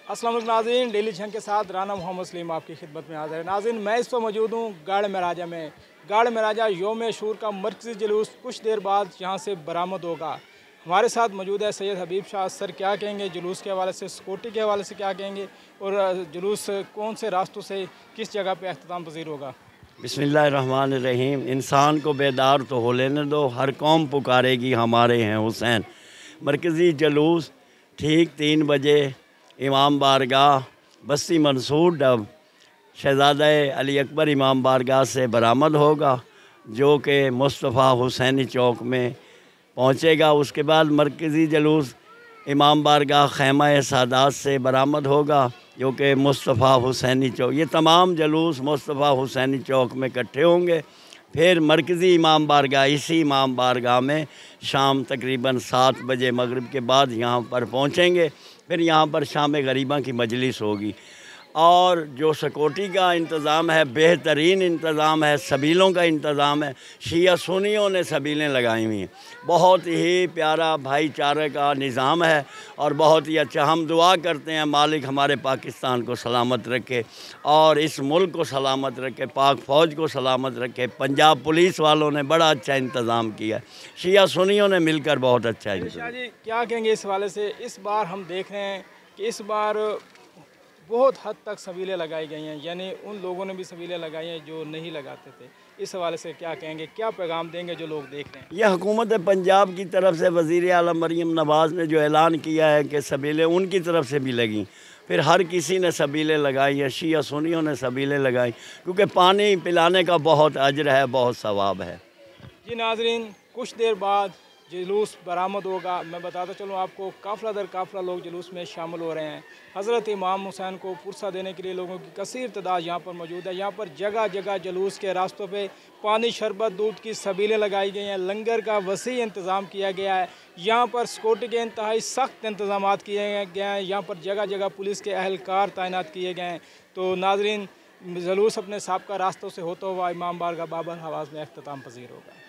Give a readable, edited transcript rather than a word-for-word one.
अस्सलाम वालेकुम नाज़रीन, डेली छंग के साथ राना मोहम्मद सलीम आपकी खिदमत में हाज़िर है। नाज़रीन, मैं इस पर मौजूद हूँ गाड़ महराजा में। गाड़ महराजा योम शूर का मरकज़ी जुलूस कुछ देर बाद यहाँ से बरामद होगा। हमारे साथ मौजूद है सैयद हबीब शाह। सर क्या कहेंगे जुलूस के हवाले से, सिक्योरिटी के हवाले से क्या कहेंगे, और जुलूस कौन से रास्तों से किस जगह पर अख्ताम पज़ीर होगा? बिस्मिल्लाहिर्रहमानिर्रहीम। इंसान को बेदार तो हो लेने दो, हर कौम पुकारेगी हमारे हैं हुसैन। मरकज़ी जुलूस ठीक 3 बजे इमाम बारगाह बस्ती मंसूर डब शहज़ादा अली अकबर इमाम बारगाह से बरामद होगा, जो कि मुस्तफ़ा हुसैनी चौक में पहुँचेगा। उसके बाद मरकज़ी जुलूस इमाम बारगाह ख़ैमा सादात से बरामद होगा, जो कि मुस्तफ़ा हुसैनी चौक, ये तमाम जुलूस मुस्तफ़ा हुसैनी चौक में इकट्ठे होंगे। फिर मरकज़ी इमाम बारगाह, इसी इमाम बारगाह में शाम तकरीबन 7 बजे मगरिब के बाद यहाँ पर पहुँचेंगे। फिर यहाँ पर शाम गरीबा की मजलिस होगी और जो सिक्योरिटी का इंतज़ाम है, बेहतरीन इंतज़ाम है, सबीलों का इंतज़ाम है। शिया सुन्नियों ने सबीलें लगाई हुई हैं, बहुत ही प्यारा भाईचारे का निज़ाम है और बहुत ही अच्छा। हम दुआ करते हैं मालिक हमारे पाकिस्तान को सलामत रखे और इस मुल्क को सलामत रखे, पाक फ़ौज को सलामत रखे। पंजाब पुलिस वालों ने बड़ा अच्छा इंतज़ाम किया, शिया सुन्नियों ने मिलकर बहुत अच्छा इंतज़ाम। जी क्या कहेंगे इस हवाले से? इस बार हम देख रहे हैं कि इस बार बहुत हद तक सबीलें लगाई गई हैं, यानी उन लोगों ने भी सबीलें लगाई हैं जो नहीं लगाते थे। इस हवाले से क्या कहेंगे, क्या पैगाम देंगे जो लोग देख रहे हैं? यह हुकूमत पंजाब की तरफ से वज़ीर आला मरीम नवाज़ ने जो ऐलान किया है कि सबीलें उनकी तरफ से भी लगी, फिर हर किसी ने सबीलें लगाई हैं, शिया सुन्नियों ने सबीलें लगाई, क्योंकि पानी पिलाने का बहुत अजर है, बहुत सवाब है। जी नाज़रीन, कुछ देर बाद जुलूस बरामद होगा। मैं बताता चलूँ आपको, काफ़िला दर काफ़िला लोग जुलूस में शामिल हो रहे हैं। हज़रत इमाम हुसैन को पुरसा देने के लिए लोगों की कसीर तादाद यहाँ पर मौजूद है। यहाँ पर जगह जगह जुलूस के रास्तों पे पानी, शरबत, दूध की सबीलें लगाई गई हैं। लंगर का वसी इंतज़ाम किया गया है। यहाँ पर सिक्योरिटी के इंतहाई सख्त इंतज़ाम किए गए हैं। यहाँ पर जगह जगह पुलिस के अहलकार तैनात किए गए हैं। तो नाज़रीन, जुलूस अपने साबिक़ा रास्तों से होता हुआ इमाम बारगाह बाबर हवाज़ में अख्ताम पज़ीर होगा।